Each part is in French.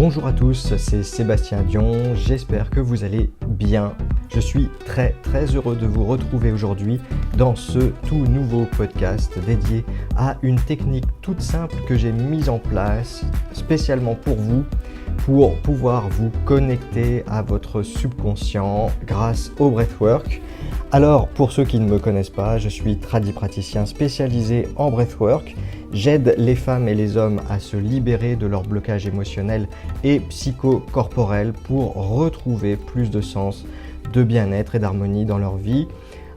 Bonjour à tous, c'est Sébastien Dion, j'espère que vous allez bien. Je suis très heureux de vous retrouver aujourd'hui dans ce tout nouveau podcast dédié à une technique toute simple que j'ai mise en place spécialement pour vous, pour pouvoir vous connecter à votre subconscient grâce au breathwork. Alors, pour ceux qui ne me connaissent pas, je suis tradipraticien spécialisé en breathwork. J'aide les femmes et les hommes à se libérer de leur blocage émotionnel et psychocorporel pour retrouver plus de sens, de bien-être et d'harmonie dans leur vie.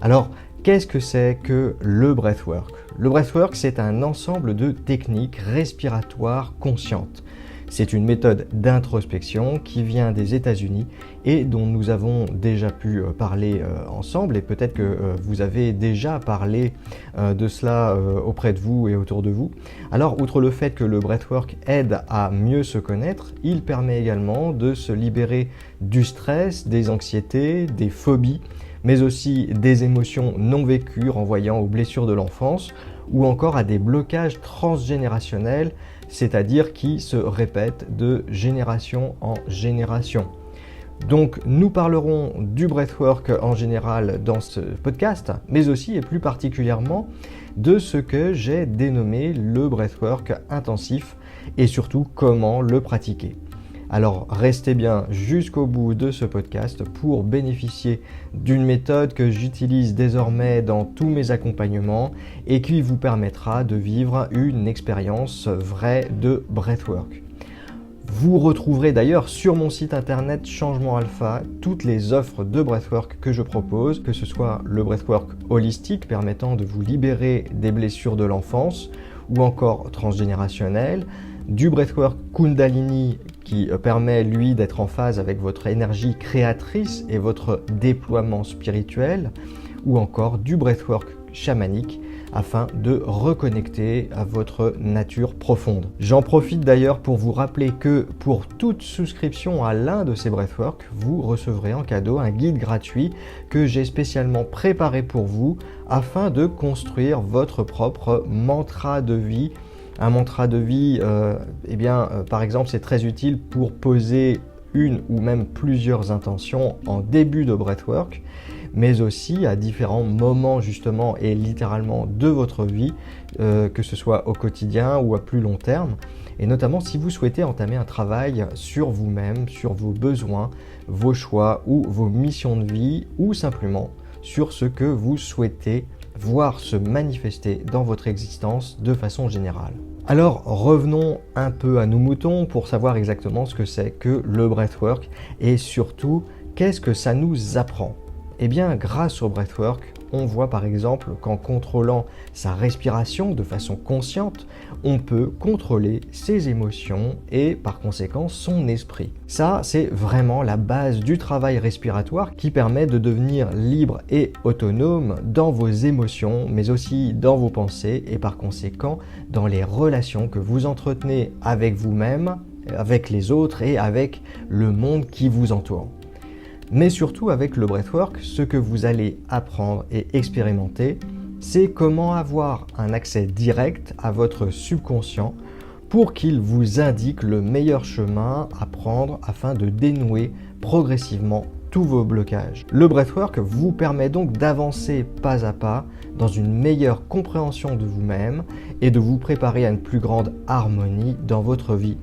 Alors, qu'est-ce que c'est que le breathwork ? Le breathwork, c'est un ensemble de techniques respiratoires conscientes. C'est une méthode d'introspection qui vient des États-Unis et dont nous avons déjà pu parler ensemble, et peut-être que vous avez déjà parlé de cela auprès de vous et autour de vous. Alors, outre le fait que le breathwork aide à mieux se connaître, il permet également de se libérer du stress, des anxiétés, des phobies, mais aussi des émotions non vécues renvoyant aux blessures de l'enfance ou encore à des blocages transgénérationnels, c'est-à-dire qui se répètent de génération en génération. Donc nous parlerons du breathwork en général dans ce podcast, mais aussi et plus particulièrement de ce que j'ai dénommé le breathwork intensif et surtout comment le pratiquer. Alors restez bien jusqu'au bout de ce podcast pour bénéficier d'une méthode que j'utilise désormais dans tous mes accompagnements et qui vous permettra de vivre une expérience vraie de breathwork. Vous retrouverez d'ailleurs sur mon site internet Changement Alpha toutes les offres de breathwork que je propose, que ce soit le breathwork holistique permettant de vous libérer des blessures de l'enfance ou encore transgénérationnel, du breathwork Kundalini qui permet lui d'être en phase avec votre énergie créatrice et votre déploiement spirituel, ou encore du breathwork chamanique afin de reconnecter à votre nature profonde. J'en profite d'ailleurs pour vous rappeler que pour toute souscription à l'un de ces breathworks, vous recevrez en cadeau un guide gratuit que j'ai spécialement préparé pour vous afin de construire votre propre mantra de vie. Un mantra de vie, par exemple, c'est très utile pour poser une ou même plusieurs intentions en début de breathwork, mais aussi à différents moments justement et littéralement de votre vie, que ce soit au quotidien ou à plus long terme, et notamment si vous souhaitez entamer un travail sur vous-même, sur vos besoins, vos choix ou vos missions de vie, ou simplement sur ce que vous souhaitez voir se manifester dans votre existence de façon générale. Alors revenons un peu à nos moutons pour savoir exactement ce que c'est que le breathwork et surtout qu'est-ce que ça nous apprend. Eh bien, grâce au breathwork, on voit par exemple qu'en contrôlant sa respiration de façon consciente, on peut contrôler ses émotions et par conséquent son esprit. Ça, c'est vraiment la base du travail respiratoire qui permet de devenir libre et autonome dans vos émotions, mais aussi dans vos pensées et par conséquent dans les relations que vous entretenez avec vous-même, avec les autres et avec le monde qui vous entoure. Mais surtout avec le breathwork, ce que vous allez apprendre et expérimenter, c'est comment avoir un accès direct à votre subconscient pour qu'il vous indique le meilleur chemin à prendre afin de dénouer progressivement tous vos blocages. Le breathwork vous permet donc d'avancer pas à pas dans une meilleure compréhension de vous-même et de vous préparer à une plus grande harmonie dans votre vie.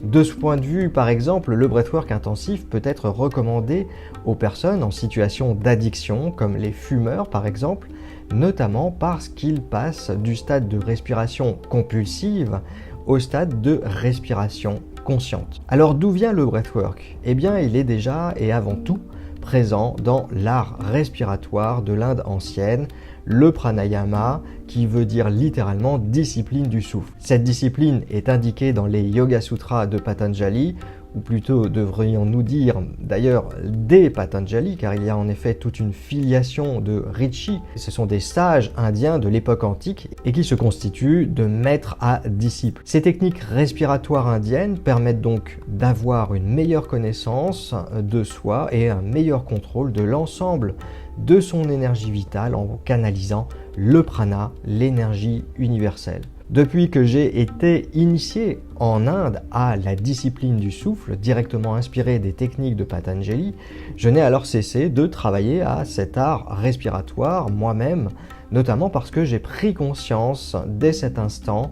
De ce point de vue, par exemple, le breathwork intensif peut être recommandé aux personnes en situation d'addiction, comme les fumeurs par exemple, notamment parce qu'ils passent du stade de respiration compulsive au stade de respiration consciente. Alors d'où vient le breathwork ? Eh bien, il est déjà et avant tout présent dans l'art respiratoire de l'Inde ancienne, le pranayama, qui veut dire littéralement discipline du souffle. Cette discipline est indiquée dans les Yoga Sutras de Patanjali, ou plutôt devrions-nous dire d'ailleurs des Patanjali, car il y a en effet toute une filiation de Rishi. Ce sont des sages indiens de l'époque antique et qui se constituent de maîtres à disciples. Ces techniques respiratoires indiennes permettent donc d'avoir une meilleure connaissance de soi et un meilleur contrôle de l'ensemble de son énergie vitale en canalisant le prana, l'énergie universelle. Depuis que j'ai été initié en Inde à la discipline du souffle, directement inspiré des techniques de Patanjali, je n'ai alors cessé de travailler à cet art respiratoire moi-même, notamment parce que j'ai pris conscience dès cet instant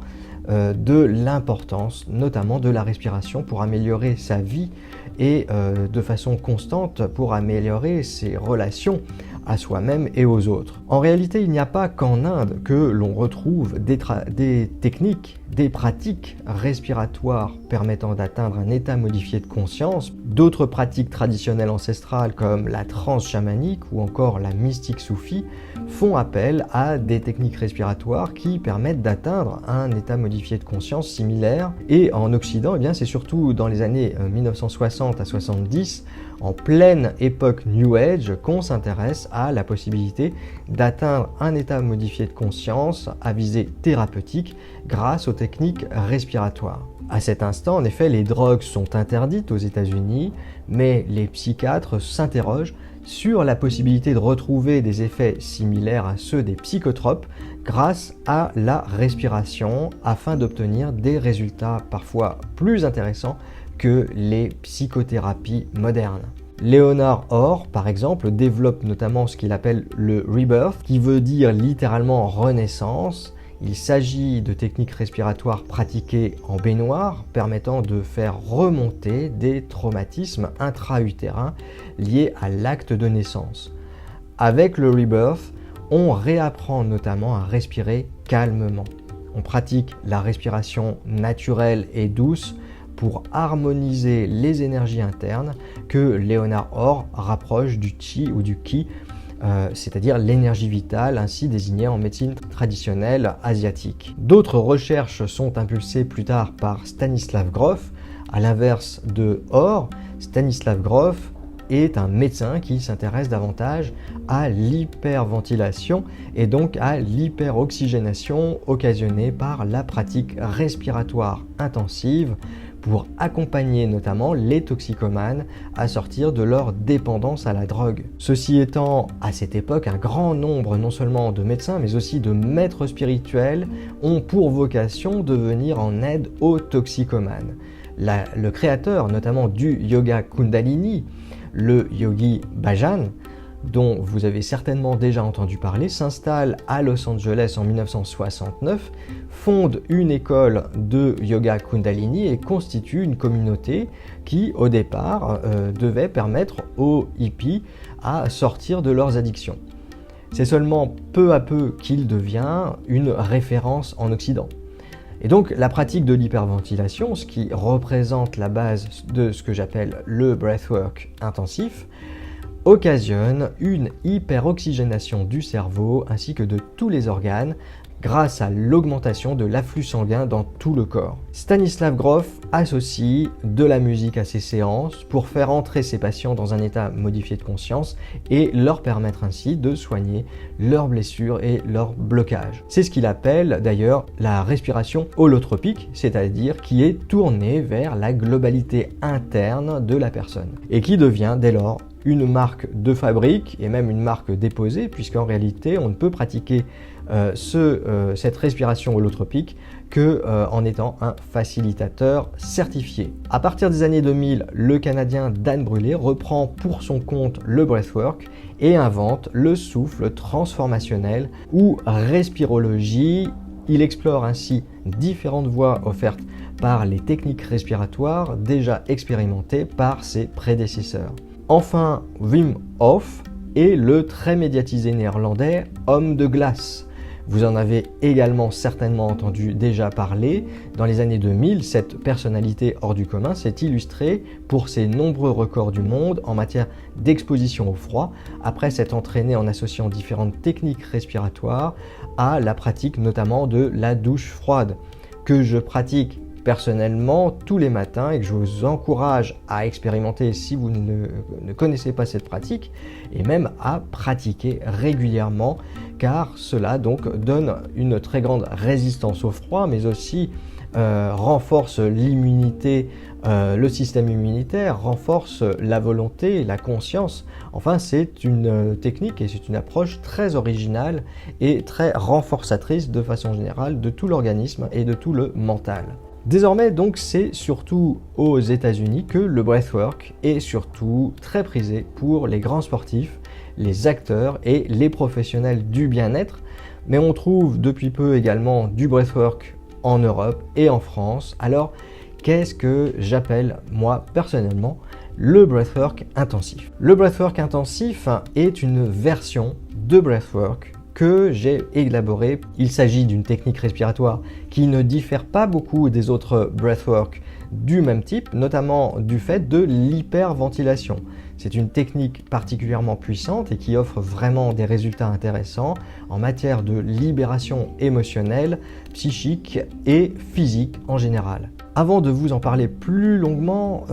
de l'importance notamment de la respiration pour améliorer sa vie et de façon constante pour améliorer ses relations à soi-même et aux autres. En réalité, il n'y a pas qu'en Inde que l'on retrouve des techniques, des pratiques respiratoires permettant d'atteindre un état modifié de conscience. D'autres pratiques traditionnelles ancestrales comme la transe chamanique ou encore la mystique soufie font appel à des techniques respiratoires qui permettent d'atteindre un état modifié de conscience similaire. Et en Occident, eh bien, c'est surtout dans les années 1960 à 70, en pleine époque New Age, qu'on s'intéresse à la possibilité d'atteindre un état modifié de conscience à visée thérapeutique grâce aux techniques respiratoires. À cet instant, en effet, les drogues sont interdites aux États-Unis, mais les psychiatres s'interrogent sur la possibilité de retrouver des effets similaires à ceux des psychotropes grâce à la respiration afin d'obtenir des résultats parfois plus intéressants que les psychothérapies modernes. Leonard Orr, par exemple, développe notamment ce qu'il appelle le rebirth, qui veut dire littéralement renaissance. Il s'agit de techniques respiratoires pratiquées en baignoire, permettant de faire remonter des traumatismes intra-utérins liés à l'acte de naissance. Avec le rebirth, on réapprend notamment à respirer calmement. On pratique la respiration naturelle et douce pour harmoniser les énergies internes que Leonard Orr rapproche du chi ou du ki, c'est-à-dire l'énergie vitale ainsi désignée en médecine traditionnelle asiatique. D'autres recherches sont impulsées plus tard par Stanislav Grof. À l'inverse de Orr, Stanislav Grof est un médecin qui s'intéresse davantage à l'hyperventilation et donc à l'hyperoxygénation occasionnée par la pratique respiratoire intensive pour accompagner notamment les toxicomanes à sortir de leur dépendance à la drogue. Ceci étant, à cette époque, un grand nombre non seulement de médecins mais aussi de maîtres spirituels ont pour vocation de venir en aide aux toxicomanes. Le créateur notamment du yoga Kundalini, le yogi Bhajan, dont vous avez certainement déjà entendu parler, s'installe à Los Angeles en 1969, fonde une école de yoga Kundalini et constitue une communauté qui, au départ, devait permettre aux hippies à sortir de leurs addictions. C'est seulement peu à peu qu'il devient une référence en Occident. Et donc la pratique de l'hyperventilation, ce qui représente la base de ce que j'appelle le breathwork intensif, occasionne une hyperoxygénation du cerveau ainsi que de tous les organes grâce à l'augmentation de l'afflux sanguin dans tout le corps. Stanislav Grof associe de la musique à ses séances pour faire entrer ses patients dans un état modifié de conscience et leur permettre ainsi de soigner leurs blessures et leurs blocages. C'est ce qu'il appelle d'ailleurs la respiration holotropique, c'est-à-dire qui est tournée vers la globalité interne de la personne et qui devient dès lors une marque de fabrique et même une marque déposée, puisqu'en réalité on ne peut pratiquer cette respiration holotropique en étant un facilitateur certifié. À partir des années 2000, le Canadien Dan Brûlé reprend pour son compte le breathwork et invente le souffle transformationnel ou respirologie. Il explore ainsi différentes voies offertes par les techniques respiratoires déjà expérimentées par ses prédécesseurs. Enfin, Wim Hof est le très médiatisé néerlandais homme de glace. Vous en avez également certainement entendu déjà parler. Dans les années 2000, cette personnalité hors du commun s'est illustrée pour ses nombreux records du monde en matière d'exposition au froid, après s'être entraîné en associant différentes techniques respiratoires à la pratique notamment de la douche froide, que je pratique personnellement tous les matins et que je vous encourage à expérimenter si vous ne connaissez pas cette pratique et même à pratiquer régulièrement car cela donc donne une très grande résistance au froid mais aussi renforce l'immunité, le système immunitaire, renforce la volonté, la conscience. Enfin, c'est une technique et c'est une approche très originale et très renforçatrice de façon générale de tout l'organisme et de tout le mental. Désormais, donc, c'est surtout aux États-Unis que le breathwork est surtout très prisé pour les grands sportifs, les acteurs et les professionnels du bien-être. Mais on trouve depuis peu également du breathwork en Europe et en France. Alors, qu'est-ce que j'appelle, moi, personnellement, le breathwork intensif? Le breathwork intensif est une version de breathwork que j'ai élaboré. Il s'agit d'une technique respiratoire qui ne diffère pas beaucoup des autres breathwork du même type, notamment du fait de l'hyperventilation. C'est une technique particulièrement puissante et qui offre vraiment des résultats intéressants en matière de libération émotionnelle, psychique et physique en général. Avant de vous en parler plus longuement,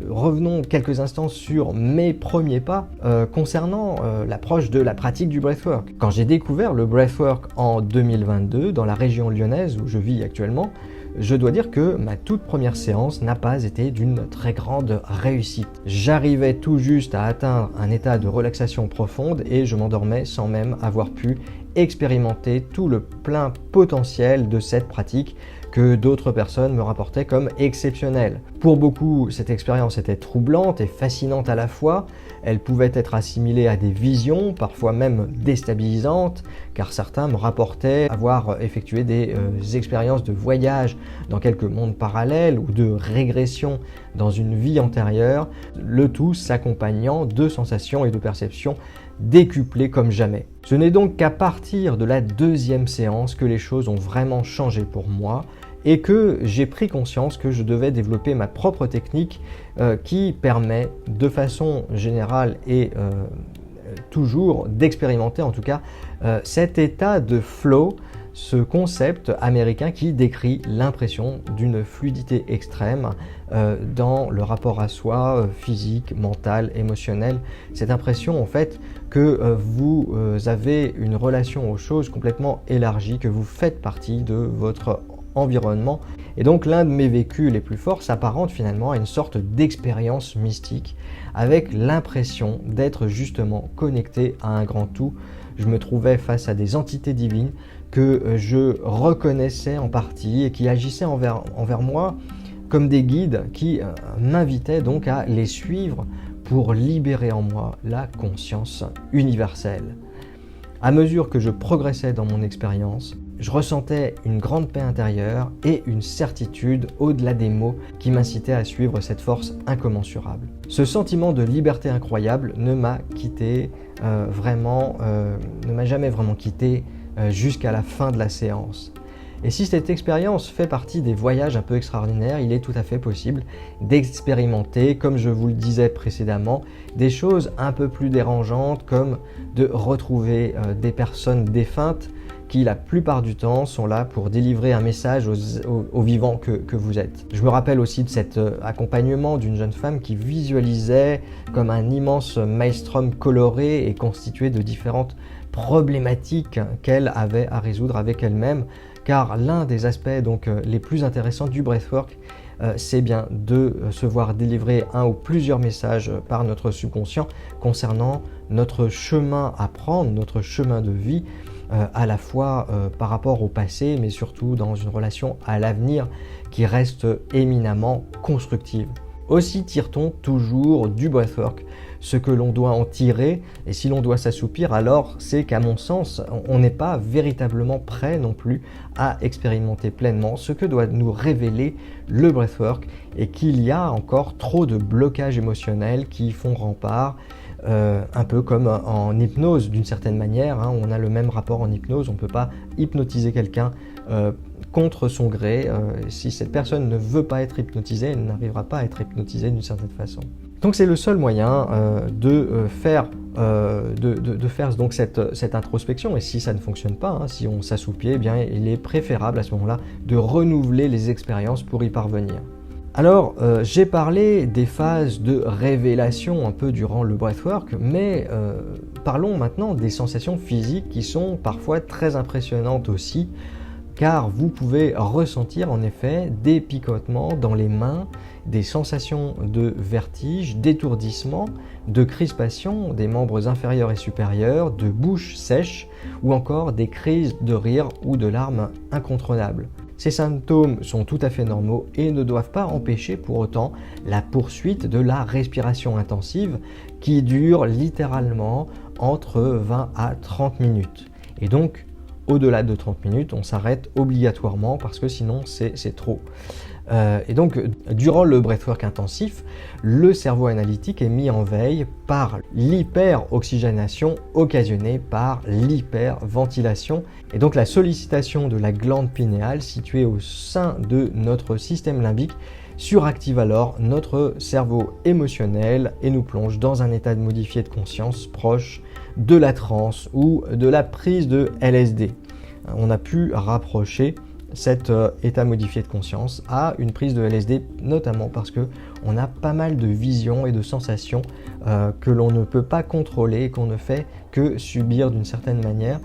revenons quelques instants sur mes premiers pas concernant l'approche de la pratique du breathwork. Quand j'ai découvert le breathwork en 2022 dans la région lyonnaise où je vis actuellement, je dois dire que ma toute première séance n'a pas été d'une très grande réussite. J'arrivais tout juste à atteindre un état de relaxation profonde et je m'endormais sans même avoir pu expérimenter tout le plein potentiel de cette pratique que d'autres personnes me rapportaient comme exceptionnelle. Pour beaucoup, cette expérience était troublante et fascinante à la fois. Elle pouvait être assimilée à des visions, parfois même déstabilisantes, car certains me rapportaient avoir effectué des expériences de voyage dans quelques mondes parallèles ou de régression dans une vie antérieure, le tout s'accompagnant de sensations et de perceptions décuplées comme jamais. Ce n'est donc qu'à partir de la deuxième séance que les choses ont vraiment changé pour moi et que j'ai pris conscience que je devais développer ma propre technique qui permet de façon générale et toujours d'expérimenter en tout cas cet état de flow, ce concept américain qui décrit l'impression d'une fluidité extrême dans le rapport à soi, physique, mental, émotionnel. Cette impression en fait que vous avez une relation aux choses complètement élargie, que vous faites partie de votre environnement. Et donc l'un de mes vécus les plus forts s'apparente finalement à une sorte d'expérience mystique avec l'impression d'être justement connecté à un grand tout. Je me trouvais face à des entités divines que je reconnaissais en partie et qui agissaient envers moi comme des guides qui m'invitaient donc à les suivre pour libérer en moi la conscience universelle. À mesure que je progressais dans mon expérience, je ressentais une grande paix intérieure et une certitude au-delà des mots qui m'incitaient à suivre cette force incommensurable. Ce sentiment de liberté incroyable ne m'a jamais vraiment quitté jusqu'à la fin de la séance. Et si cette expérience fait partie des voyages un peu extraordinaires, il est tout à fait possible d'expérimenter, comme je vous le disais précédemment, des choses un peu plus dérangeantes comme de retrouver des personnes défuntes qui la plupart du temps sont là pour délivrer un message aux vivants que vous êtes. Je me rappelle aussi de cet accompagnement d'une jeune femme qui visualisait comme un immense maelstrom coloré et constitué de différentes problématiques qu'elle avait à résoudre avec elle-même, car l'un des aspects les plus intéressants du breathwork, c'est bien de se voir délivrer un ou plusieurs messages par notre subconscient concernant notre chemin à prendre, notre chemin de vie, à la fois par rapport au passé, mais surtout dans une relation à l'avenir qui reste éminemment constructive. Aussi tire-t-on toujours du breathwork ce que l'on doit en tirer, et si l'on doit s'assoupir, alors c'est qu'à mon sens, on n'est pas véritablement prêt non plus à expérimenter pleinement ce que doit nous révéler le breathwork, et qu'il y a encore trop de blocages émotionnels qui font rempart, un peu comme en hypnose d'une certaine manière, on a le même rapport en hypnose, on ne peut pas hypnotiser quelqu'un contre son gré. Si cette personne ne veut pas être hypnotisée, elle n'arrivera pas à être hypnotisée d'une certaine façon. Donc c'est le seul moyen de faire donc cette introspection, et si ça ne fonctionne pas, si on s'assoupit, eh bien il est préférable à ce moment-là de renouveler les expériences pour y parvenir. Alors, j'ai parlé des phases de révélation un peu durant le breathwork, mais parlons maintenant des sensations physiques qui sont parfois très impressionnantes aussi, car vous pouvez ressentir en effet des picotements dans les mains, des sensations de vertige, d'étourdissement, de crispation des membres inférieurs et supérieurs, de bouche sèche ou encore des crises de rire ou de larmes incontrôlables. Ces symptômes sont tout à fait normaux et ne doivent pas empêcher pour autant la poursuite de la respiration intensive qui dure littéralement entre 20 à 30 minutes. Et donc, au-delà de 30 minutes, on s'arrête obligatoirement parce que sinon c'est trop. Et donc, durant le breathwork intensif, le cerveau analytique est mis en veille par l'hyperoxygénation occasionnée par l'hyperventilation. Et donc, la sollicitation de la glande pinéale située au sein de notre système limbique suractive alors notre cerveau émotionnel et nous plonge dans un état modifié de conscience proche de la transe ou de la prise de LSD. On a pu rapprocher cet état modifié de conscience à une prise de LSD, notamment parce que on a pas mal de visions et de sensations que l'on ne peut pas contrôler et qu'on ne fait que subir d'une certaine manière.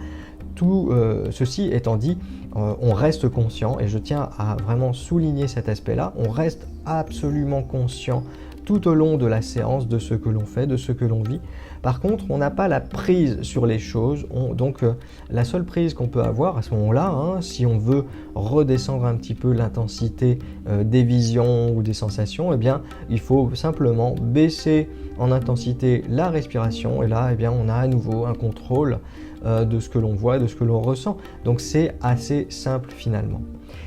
Tout ceci étant dit, on reste conscient, et je tiens à vraiment souligner cet aspect-là, on reste absolument conscient tout au long de la séance de ce que l'on fait, de ce que l'on vit. Par contre, on n'a pas la prise sur les choses, donc la seule prise qu'on peut avoir à ce moment-là, si on veut redescendre un petit peu l'intensité des visions ou des sensations, eh bien, il faut simplement baisser en intensité la respiration, et là, eh bien, on a à nouveau un contrôle de ce que l'on voit, de ce que l'on ressent. Donc c'est assez simple finalement.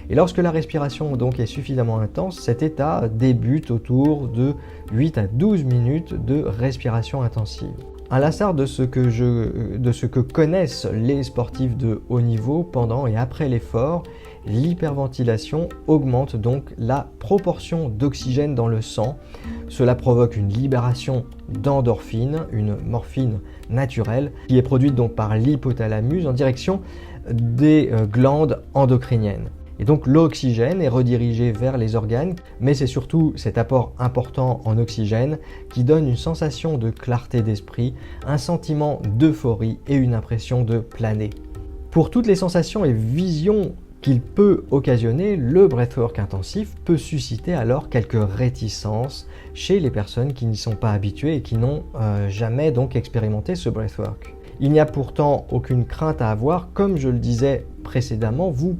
Et lorsque la respiration donc est suffisamment intense, cet état débute autour de 8 à 12 minutes de respiration intensive. À l'instar de ce que connaissent les sportifs de haut niveau pendant et après l'effort, l'hyperventilation augmente donc la proportion d'oxygène dans le sang. Cela provoque une libération d'endorphine, une morphine naturelle, qui est produite donc par l'hypothalamus en direction des glandes endocriniennes. Et donc l'oxygène est redirigé vers les organes, mais c'est surtout cet apport important en oxygène qui donne une sensation de clarté d'esprit, un sentiment d'euphorie et une impression de planer. Pour toutes les sensations et visions qu'il peut occasionner, le breathwork intensif peut susciter alors quelques réticences chez les personnes qui n'y sont pas habituées et qui n'ont jamais donc expérimenté ce breathwork. Il n'y a pourtant aucune crainte à avoir, comme je le disais précédemment, vous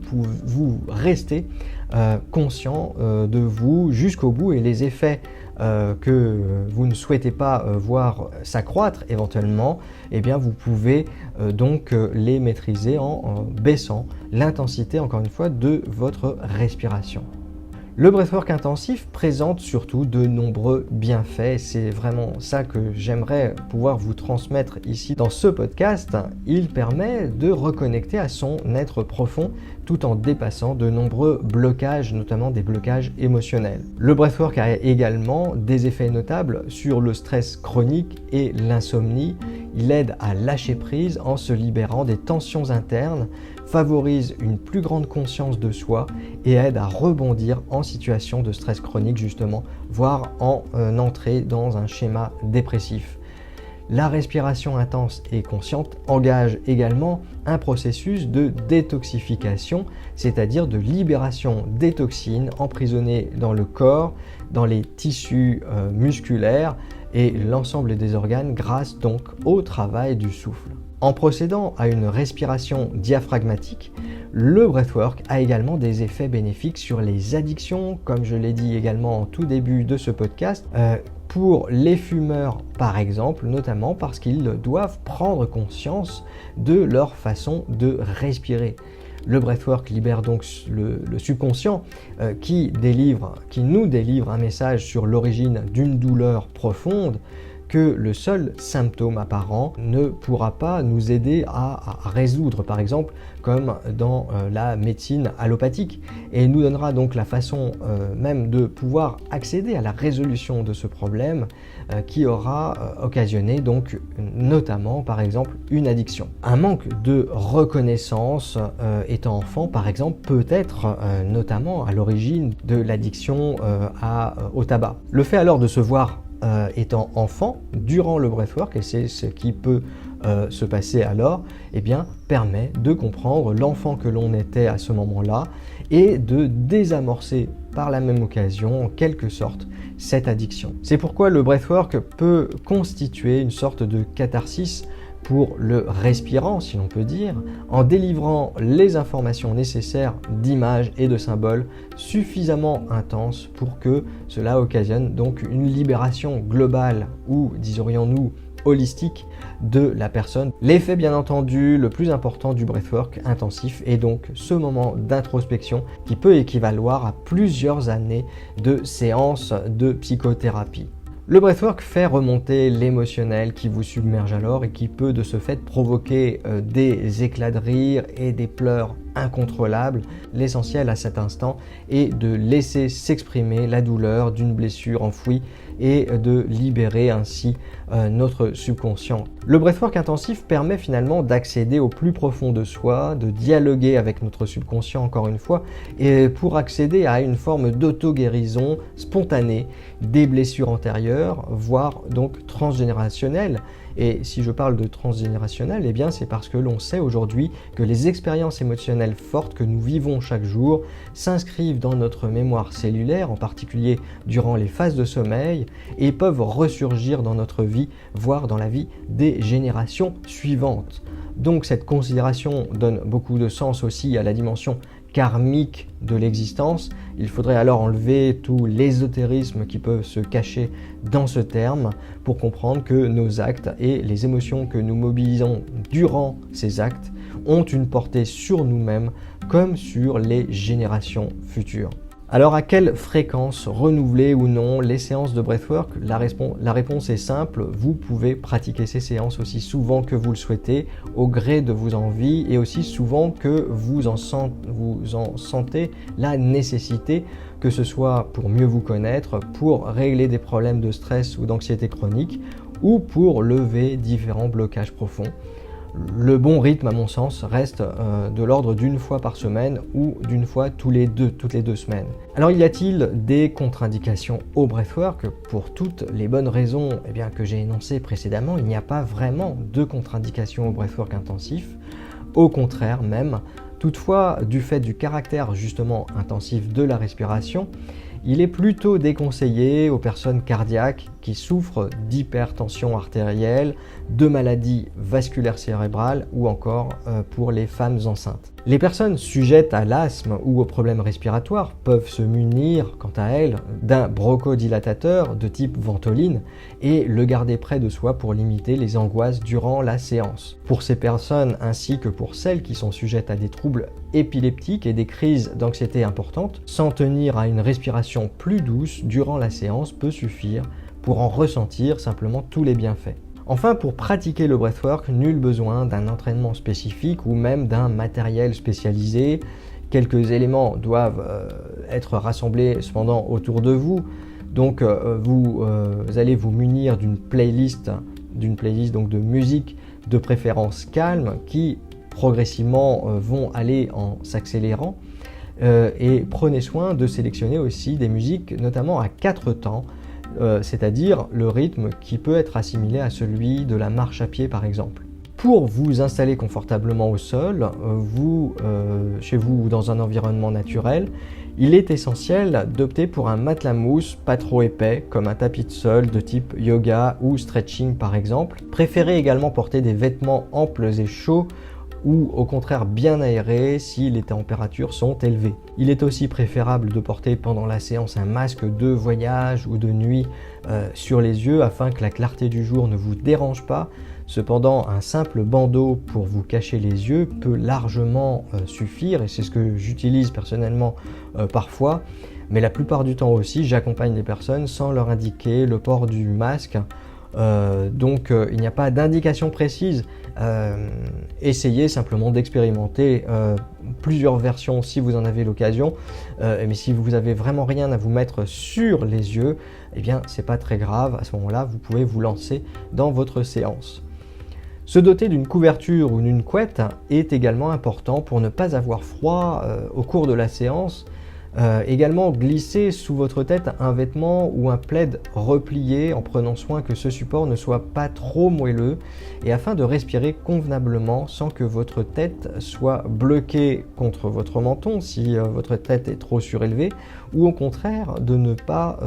restez conscient de vous jusqu'au bout et les effets que vous ne souhaitez pas voir s'accroître éventuellement, eh bien vous pouvez donc les maîtriser en baissant l'intensité, encore une fois, de votre respiration. Le breathwork intensif présente surtout de nombreux bienfaits. C'est vraiment ça que j'aimerais pouvoir vous transmettre ici dans ce podcast. Il permet de reconnecter à son être profond tout en dépassant de nombreux blocages, notamment des blocages émotionnels. Le breathwork a également des effets notables sur le stress chronique et l'insomnie. Il aide à lâcher prise en se libérant des tensions internes, favorise une plus grande conscience de soi et aide à rebondir en situation de stress chronique justement, voire en entrée dans un schéma dépressif. La respiration intense et consciente engage également un processus de détoxification, c'est-à-dire de libération des toxines emprisonnées dans le corps, dans les tissus musculaires et l'ensemble des organes grâce donc au travail du souffle. En procédant à une respiration diaphragmatique, le breathwork a également des effets bénéfiques sur les addictions, comme je l'ai dit également en tout début de ce podcast, pour les fumeurs par exemple, notamment parce qu'ils doivent prendre conscience de leur façon de respirer. Le breathwork libère donc le subconscient qui nous délivre un message sur l'origine d'une douleur profonde que le seul symptôme apparent ne pourra pas nous aider à résoudre, par exemple comme dans la médecine allopathique, et nous donnera donc la façon même de pouvoir accéder à la résolution de ce problème qui aura occasionné donc notamment par exemple une addiction. Un manque de reconnaissance étant enfant par exemple peut être notamment à l'origine de l'addiction au tabac. Le fait alors de se voir étant enfant durant le breathwork, et c'est ce qui peut se passer alors, eh bien, permet de comprendre l'enfant que l'on était à ce moment-là et de désamorcer par la même occasion, en quelque sorte, cette addiction. C'est pourquoi le breathwork peut constituer une sorte de catharsis pour le respirant, si l'on peut dire, en délivrant les informations nécessaires d'images et de symboles suffisamment intenses pour que cela occasionne donc une libération globale ou, disons-nous, holistique de la personne. L'effet bien entendu le plus important du breathwork intensif est donc ce moment d'introspection qui peut équivaloir à plusieurs années de séances de psychothérapie. Le breathwork fait remonter l'émotionnel qui vous submerge alors et qui peut de ce fait provoquer des éclats de rire et des pleurs incontrôlables. L'essentiel à cet instant est de laisser s'exprimer la douleur d'une blessure enfouie et de libérer ainsi notre subconscient. Le breathwork intensif permet finalement d'accéder au plus profond de soi, de dialoguer avec notre subconscient encore une fois, et pour accéder à une forme d'auto-guérison spontanée des blessures antérieures, voire donc transgénérationnelles. Et si je parle de transgénérationnel, eh bien c'est parce que l'on sait aujourd'hui que les expériences émotionnelles fortes que nous vivons chaque jour s'inscrivent dans notre mémoire cellulaire, en particulier durant les phases de sommeil, et peuvent ressurgir dans notre vie, voire dans la vie des générations suivantes. Donc cette considération donne beaucoup de sens aussi à la dimension karmique de l'existence. Il faudrait alors enlever tout l'ésotérisme qui peut se cacher dans ce terme pour comprendre que nos actes et les émotions que nous mobilisons durant ces actes ont une portée sur nous-mêmes comme sur les générations futures. Alors à quelle fréquence renouveler ou non les séances de breathwork? La réponse est simple, vous pouvez pratiquer ces séances aussi souvent que vous le souhaitez, au gré de vos envies et aussi souvent que vous en sentez la nécessité, que ce soit pour mieux vous connaître, pour régler des problèmes de stress ou d'anxiété chronique ou pour lever différents blocages profonds. Le bon rythme, à mon sens, reste de l'ordre d'une fois par semaine ou d'une fois toutes les 2 semaines. Alors, y a-t-il des contre-indications au breathwork? Pour toutes les bonnes raisons que j'ai énoncées précédemment, il n'y a pas vraiment de contre-indications au breathwork intensif. Au contraire même, toutefois, du fait du caractère justement intensif de la respiration, il est plutôt déconseillé aux personnes cardiaques qui souffrent d'hypertension artérielle, de maladies vasculaires cérébrales ou encore pour les femmes enceintes. Les personnes sujettes à l'asthme ou aux problèmes respiratoires peuvent se munir, quant à elles, d'un bronchodilatateur de type Ventoline et le garder près de soi pour limiter les angoisses durant la séance. Pour ces personnes ainsi que pour celles qui sont sujettes à des troubles épileptiques et des crises d'anxiété importantes, s'en tenir à une respiration plus douce durant la séance peut suffire pour en ressentir simplement tous les bienfaits. Enfin, pour pratiquer le breathwork, nul besoin d'un entraînement spécifique ou même d'un matériel spécialisé. Quelques éléments doivent être rassemblés cependant autour de vous. Donc vous allez vous munir d'une playlist donc de musique de préférence calme qui progressivement vont aller en s'accélérant. Et prenez soin de sélectionner aussi des musiques notamment à 4 temps, c'est-à-dire le rythme qui peut être assimilé à celui de la marche à pied par exemple. Pour vous installer confortablement au sol, chez vous ou dans un environnement naturel, il est essentiel d'opter pour un matelas mousse pas trop épais, comme un tapis de sol de type yoga ou stretching par exemple. Préférez également porter des vêtements amples et chauds ou au contraire bien aérés si les températures sont élevées. Il est aussi préférable de porter pendant la séance un masque de voyage ou de nuit sur les yeux afin que la clarté du jour ne vous dérange pas. Cependant, un simple bandeau pour vous cacher les yeux peut largement suffire et c'est ce que j'utilise personnellement parfois. Mais la plupart du temps aussi, j'accompagne les personnes sans leur indiquer le port du masque. Donc il n'y a pas d'indication précise. Essayez simplement d'expérimenter plusieurs versions si vous en avez l'occasion. Mais si vous n'avez vraiment rien à vous mettre sur les yeux, eh bien c'est pas très grave. À ce moment-là, vous pouvez vous lancer dans votre séance. Se doter d'une couverture ou d'une couette est également important pour ne pas avoir froid au cours de la séance. Également, glissez sous votre tête un vêtement ou un plaid replié en prenant soin que ce support ne soit pas trop moelleux et afin de respirer convenablement sans que votre tête soit bloquée contre votre menton si votre tête est trop surélevée ou au contraire de ne pas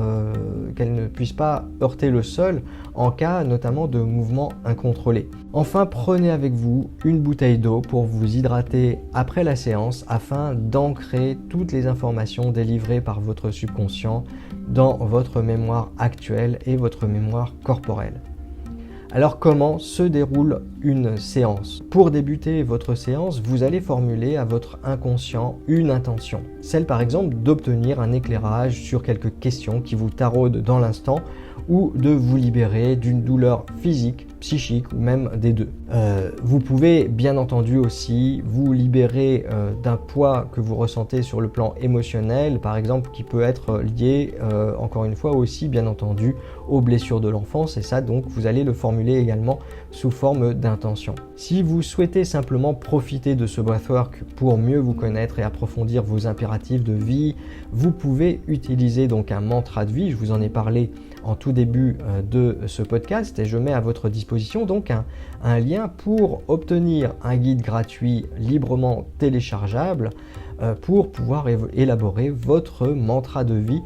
qu'elle ne puisse pas heurter le sol en cas notamment de mouvements incontrôlés. Enfin, prenez avec vous une bouteille d'eau pour vous hydrater après la séance afin d'ancrer toutes les informations délivrées par votre subconscient dans votre mémoire actuelle et votre mémoire corporelle. Alors comment se déroule une séance? Pour débuter votre séance, vous allez formuler à votre inconscient une intention. Celle par exemple d'obtenir un éclairage sur quelques questions qui vous taraudent dans l'instant ou de vous libérer d'une douleur physique, psychique ou même des deux. Vous pouvez bien entendu aussi vous libérer d'un poids que vous ressentez sur le plan émotionnel, par exemple qui peut être lié encore une fois aussi bien entendu aux blessures de l'enfance et ça donc vous allez le formuler également sous forme d'intention. Si vous souhaitez simplement profiter de ce breathwork pour mieux vous connaître et approfondir vos impératifs de vie, vous pouvez utiliser donc un mantra de vie, je vous en ai parlé en tout début de ce podcast et je mets à votre disposition donc un lien pour obtenir un guide gratuit librement téléchargeable pour pouvoir élaborer votre mantra de vie.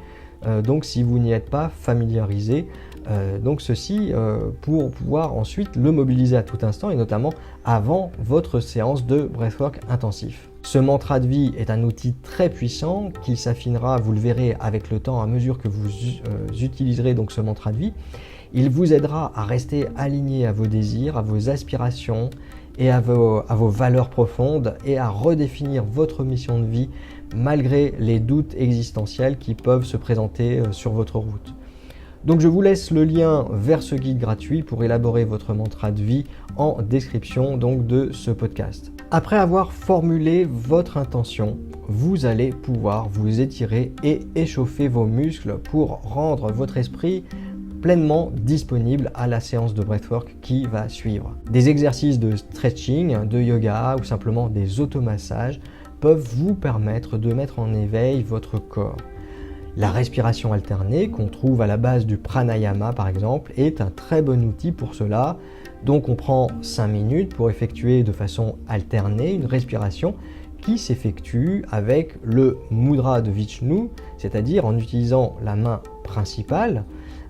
Donc si vous n'y êtes pas familiarisé, donc ceci pour pouvoir ensuite le mobiliser à tout instant et notamment avant votre séance de breathwork intensif. Ce mantra de vie est un outil très puissant qui s'affinera, vous le verrez avec le temps à mesure que vous utiliserez donc ce mantra de vie. Il vous aidera à rester aligné à vos désirs, à vos aspirations et à vos valeurs profondes et à redéfinir votre mission de vie malgré les doutes existentiels qui peuvent se présenter sur votre route. Donc je vous laisse le lien vers ce guide gratuit pour élaborer votre mantra de vie en description donc de ce podcast. Après avoir formulé votre intention, vous allez pouvoir vous étirer et échauffer vos muscles pour rendre votre esprit pleinement disponible à la séance de breathwork qui va suivre. Des exercices de stretching, de yoga ou simplement des automassages peuvent vous permettre de mettre en éveil votre corps. La respiration alternée qu'on trouve à la base du pranayama par exemple est un très bon outil pour cela. Donc on prend 5 minutes pour effectuer de façon alternée une respiration qui s'effectue avec le mudra de Vishnu, c'est-à-dire en utilisant la main principale,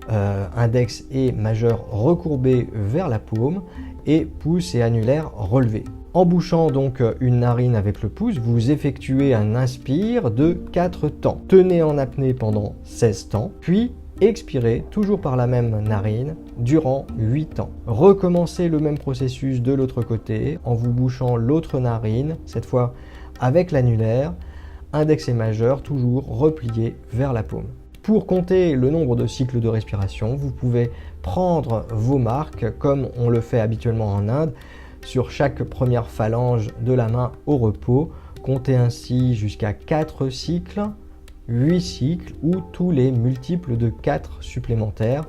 index et majeur recourbés vers la paume et pouce et annulaire relevés. En bouchant donc une narine avec le pouce, vous effectuez un inspire de 4 temps. Tenez en apnée pendant 16 temps, puis expirez toujours par la même narine durant 8 temps. Recommencez le même processus de l'autre côté en vous bouchant l'autre narine, cette fois avec l'annulaire, index et majeur toujours repliés vers la paume. Pour compter le nombre de cycles de respiration, vous pouvez prendre vos marques comme on le fait habituellement en Inde sur chaque première phalange de la main au repos. Comptez ainsi jusqu'à 4 cycles, 8 cycles ou tous les multiples de 4 supplémentaires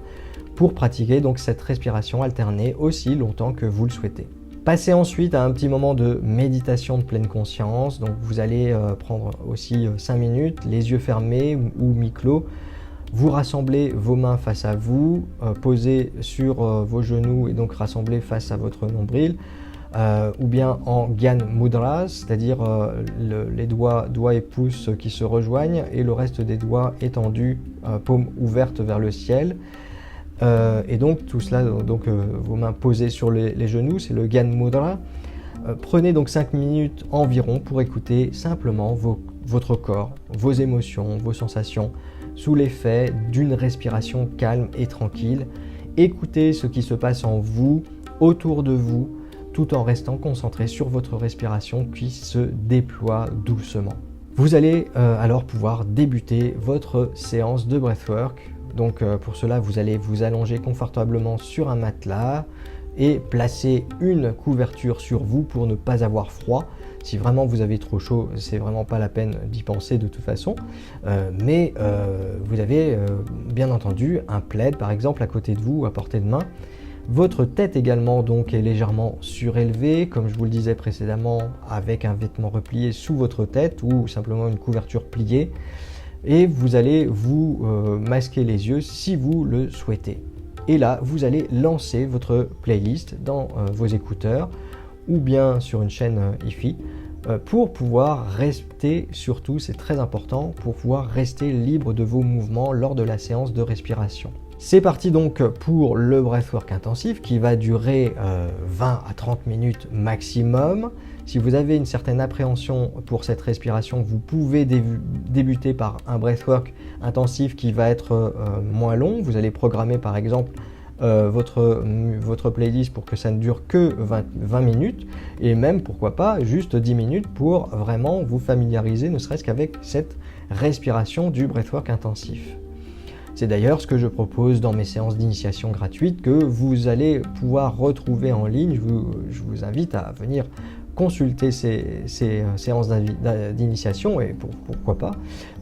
pour pratiquer donc cette respiration alternée aussi longtemps que vous le souhaitez. Passez ensuite à un petit moment de méditation de pleine conscience. Donc vous allez prendre aussi 5 minutes, les yeux fermés ou mi-clos. Vous rassemblez vos mains face à vous, posez sur vos genoux et donc rassemblez face à votre nombril, ou bien en Gyan Mudra, c'est-à-dire les doigts et pouces qui se rejoignent et le reste des doigts étendus, paume ouverte vers le ciel. Et donc tout cela, vos mains posées sur les genoux, c'est le Gyan Mudra. Prenez donc 5 minutes environ pour écouter simplement votre corps, vos émotions, vos sensations, sous l'effet d'une respiration calme et tranquille. Écoutez ce qui se passe en vous, autour de vous, tout en restant concentré sur votre respiration qui se déploie doucement. Vous allez alors pouvoir débuter votre séance de breathwork. Donc pour cela, vous allez vous allonger confortablement sur un matelas et placer une couverture sur vous pour ne pas avoir froid. Si vraiment vous avez trop chaud, c'est vraiment pas la peine d'y penser de toute façon. Mais vous avez bien entendu un plaid par exemple à côté de vous, à portée de main. Votre tête également donc est légèrement surélevée, comme je vous le disais précédemment, avec un vêtement replié sous votre tête ou simplement une couverture pliée. et vous allez vous masquer les yeux si vous le souhaitez. Et là, vous allez lancer votre playlist dans vos écouteurs ou bien sur une chaîne hi-fi pour pouvoir rester, surtout c'est très important, pour pouvoir rester libre de vos mouvements lors de la séance de respiration. C'est parti donc pour le breathwork intensif qui va durer 20 à 30 minutes maximum. Si vous avez une certaine appréhension pour cette respiration, vous pouvez débuter par un breathwork intensif qui va être moins long. Vous allez programmer par exemple votre playlist pour que ça ne dure que 20 minutes et même pourquoi pas juste 10 minutes pour vraiment vous familiariser ne serait-ce qu'avec cette respiration du breathwork intensif. C'est d'ailleurs ce que je propose dans mes séances d'initiation gratuites que vous allez pouvoir retrouver en ligne. Je vous invite à venir consulter ces séances d'initiation et pourquoi pas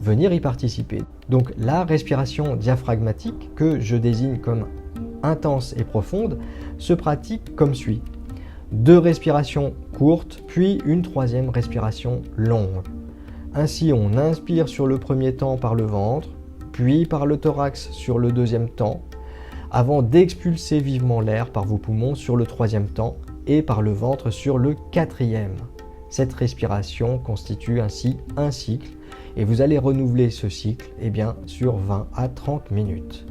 venir y participer. Donc la respiration diaphragmatique que je désigne comme intense et profonde se pratique comme suit. 2 respirations courtes puis une 3e respiration longue. Ainsi on inspire sur le premier temps par le ventre, puis par le thorax sur le 2e temps, avant d'expulser vivement l'air par vos poumons sur le 3e temps et par le ventre sur le 4e. Cette respiration constitue ainsi un cycle et vous allez renouveler ce cycle sur 20 à 30 minutes.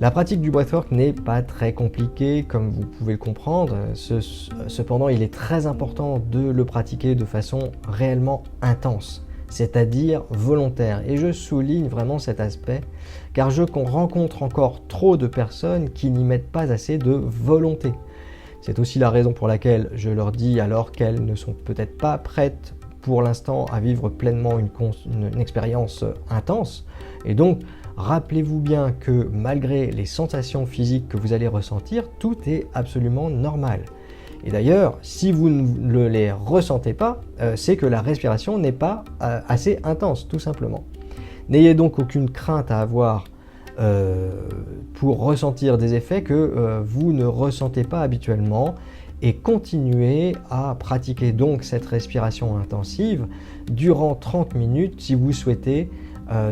La pratique du breathwork n'est pas très compliquée comme vous pouvez le comprendre, cependant il est très important de le pratiquer de façon réellement intense, c'est-à-dire volontaire. Et je souligne vraiment cet aspect car je rencontre encore trop de personnes qui n'y mettent pas assez de volonté. C'est aussi la raison pour laquelle je leur dis alors qu'elles ne sont peut-être pas prêtes pour l'instant à vivre pleinement une expérience intense. Et donc, rappelez-vous bien que malgré les sensations physiques que vous allez ressentir, tout est absolument normal. Et d'ailleurs, si vous ne les ressentez pas, c'est que la respiration n'est pas assez intense, tout simplement. N'ayez donc aucune crainte à avoir pour ressentir des effets que vous ne ressentez pas habituellement et continuez à pratiquer donc cette respiration intensive durant 30 minutes si vous souhaitez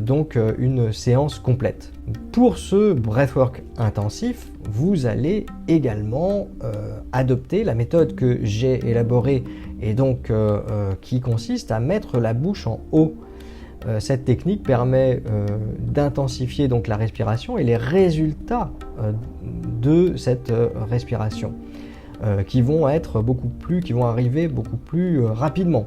donc une séance complète. Pour ce breathwork intensif, vous allez également adopter la méthode que j'ai élaborée et donc qui consiste à mettre la bouche en haut. Cette technique permet d'intensifier donc la respiration et les résultats de cette respiration qui vont arriver beaucoup plus rapidement.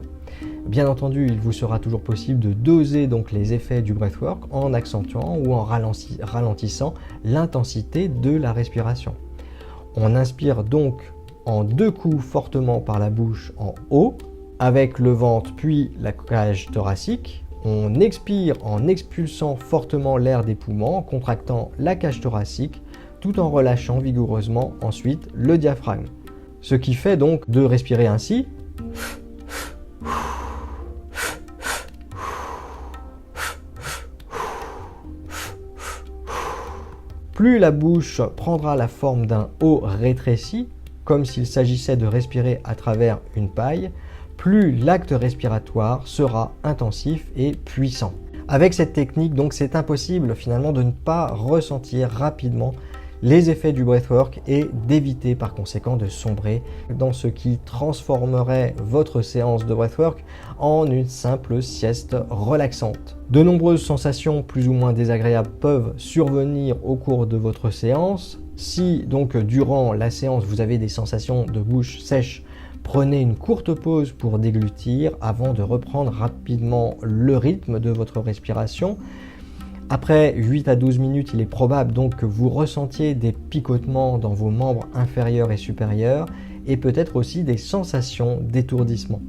Bien entendu, il vous sera toujours possible de doser donc les effets du breathwork en accentuant ou en ralentissant l'intensité de la respiration. On inspire donc en 2 coups fortement par la bouche en haut, avec le ventre puis la cage thoracique. On expire en expulsant fortement l'air des poumons, en contractant la cage thoracique, tout en relâchant vigoureusement ensuite le diaphragme. Ce qui fait donc de respirer ainsi. Plus la bouche prendra la forme d'un O rétréci, comme s'il s'agissait de respirer à travers une paille, plus l'acte respiratoire sera intensif et puissant. Avec cette technique, donc, c'est impossible finalement de ne pas ressentir rapidement les effets du breathwork et d'éviter par conséquent de sombrer dans ce qui transformerait votre séance de breathwork en une simple sieste relaxante. De nombreuses sensations plus ou moins désagréables peuvent survenir au cours de votre séance. Si donc durant la séance vous avez des sensations de bouche sèche, prenez une courte pause pour déglutir avant de reprendre rapidement le rythme de votre respiration. Après 8 à 12 minutes, il est probable donc que vous ressentiez des picotements dans vos membres inférieurs et supérieurs et peut-être aussi des sensations d'étourdissement.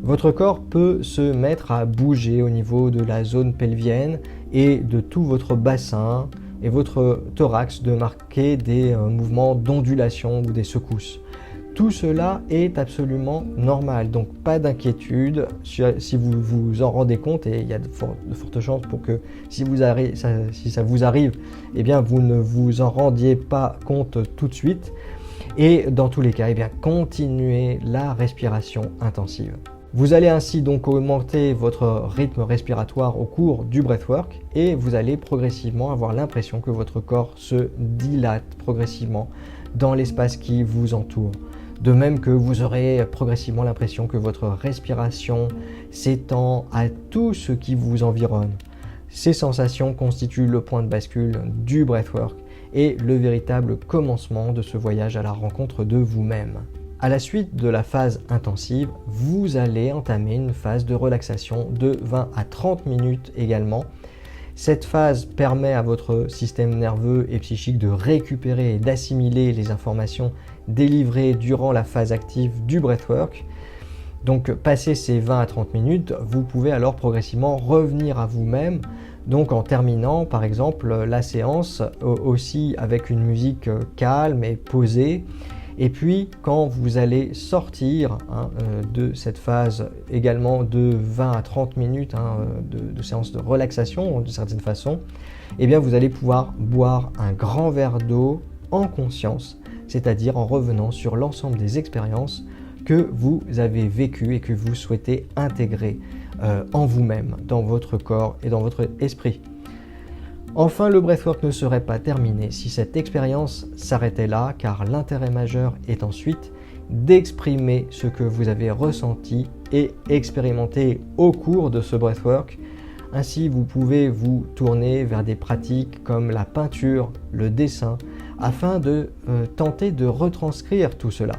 Votre corps peut se mettre à bouger au niveau de la zone pelvienne et de tout votre bassin et votre thorax de marquer des mouvements d'ondulation ou des secousses. Tout cela est absolument normal, donc pas d'inquiétude si vous vous en rendez compte, et il y a de fortes chances pour que si ça vous arrive, eh bien vous ne vous en rendiez pas compte tout de suite. Et dans tous les cas, eh bien continuez la respiration intensive. Vous allez ainsi donc augmenter votre rythme respiratoire au cours du breathwork et vous allez progressivement avoir l'impression que votre corps se dilate progressivement dans l'espace qui vous entoure. De même que vous aurez progressivement l'impression que votre respiration s'étend à tout ce qui vous environne. Ces sensations constituent le point de bascule du breathwork et le véritable commencement de ce voyage à la rencontre de vous-même. À la suite de la phase intensive, vous allez entamer une phase de relaxation de 20 à 30 minutes également. Cette phase permet à votre système nerveux et psychique de récupérer et d'assimiler les informations délivrées durant la phase active du breathwork. Donc, passé ces 20 à 30 minutes, vous pouvez alors progressivement revenir à vous-même. Donc, en terminant par exemple la séance aussi avec une musique calme et posée. Et puis, quand vous allez sortir de cette phase également de 20 à 30 minutes de séance de relaxation, d'une certaine façon, eh bien, vous allez pouvoir boire un grand verre d'eau en conscience, c'est-à-dire en revenant sur l'ensemble des expériences que vous avez vécues et que vous souhaitez intégrer en vous-même, dans votre corps et dans votre esprit. Enfin, le breathwork ne serait pas terminé si cette expérience s'arrêtait là, car l'intérêt majeur est ensuite d'exprimer ce que vous avez ressenti et expérimenté au cours de ce breathwork. Ainsi, vous pouvez vous tourner vers des pratiques comme la peinture, le dessin, afin de tenter de retranscrire tout cela.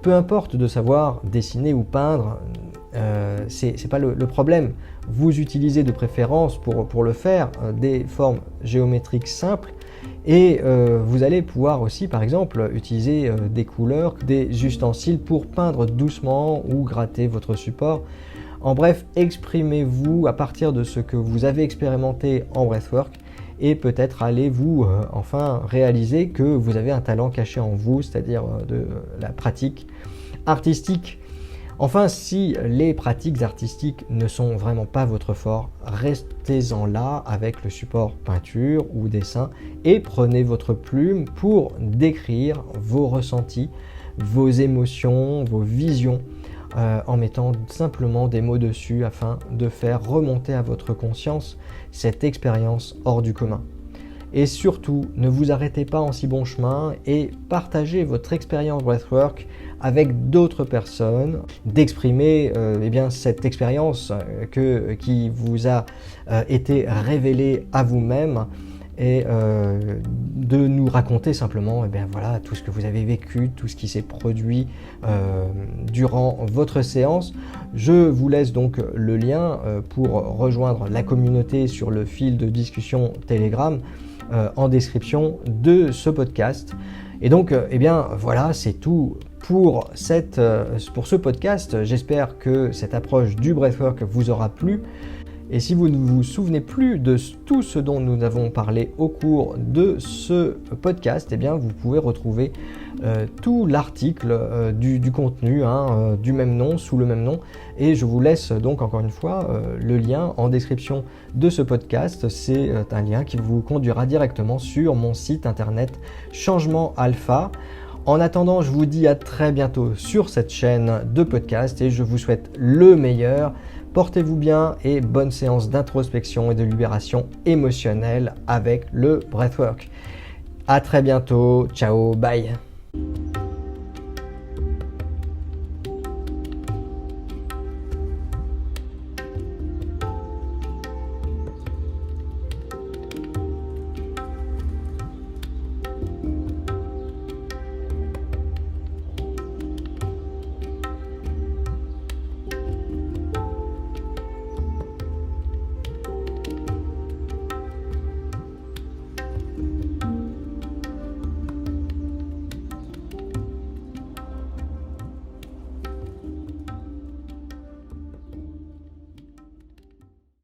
Peu importe de savoir dessiner ou peindre, c'est pas le problème. Vous utilisez de préférence pour le faire des formes géométriques simples et vous allez pouvoir aussi par exemple utiliser des couleurs, des ustensiles pour peindre doucement ou gratter votre support. En bref, exprimez-vous à partir de ce que vous avez expérimenté en breathwork et peut-être allez-vous enfin réaliser que vous avez un talent caché en vous, c'est-à-dire de la pratique artistique. Enfin, si les pratiques artistiques ne sont vraiment pas votre fort, restez-en là avec le support peinture ou dessin et prenez votre plume pour décrire vos ressentis, vos émotions, vos visions en mettant simplement des mots dessus afin de faire remonter à votre conscience cette expérience hors du commun. Et surtout, ne vous arrêtez pas en si bon chemin et partagez votre expérience breathwork avec d'autres personnes, d'exprimer cette expérience qui vous a été révélée à vous-même et de nous raconter simplement tout ce que vous avez vécu, tout ce qui s'est produit durant votre séance. Je vous laisse donc le lien pour rejoindre la communauté sur le fil de discussion Telegram en description de ce podcast. Et donc, voilà, c'est tout pour ce podcast. J'espère que cette approche du breathwork vous aura plu. Et si vous ne vous souvenez plus de tout ce dont nous avons parlé au cours de ce podcast, vous pouvez retrouver tout l'article du contenu du même nom, sous le même nom. Et je vous laisse donc encore une fois le lien en description de ce podcast. C'est un lien qui vous conduira directement sur mon site internet Changement Alpha. En attendant, je vous dis à très bientôt sur cette chaîne de podcast et je vous souhaite le meilleur. Portez-vous bien et bonne séance d'introspection et de libération émotionnelle avec le breathwork. À très bientôt, ciao, bye.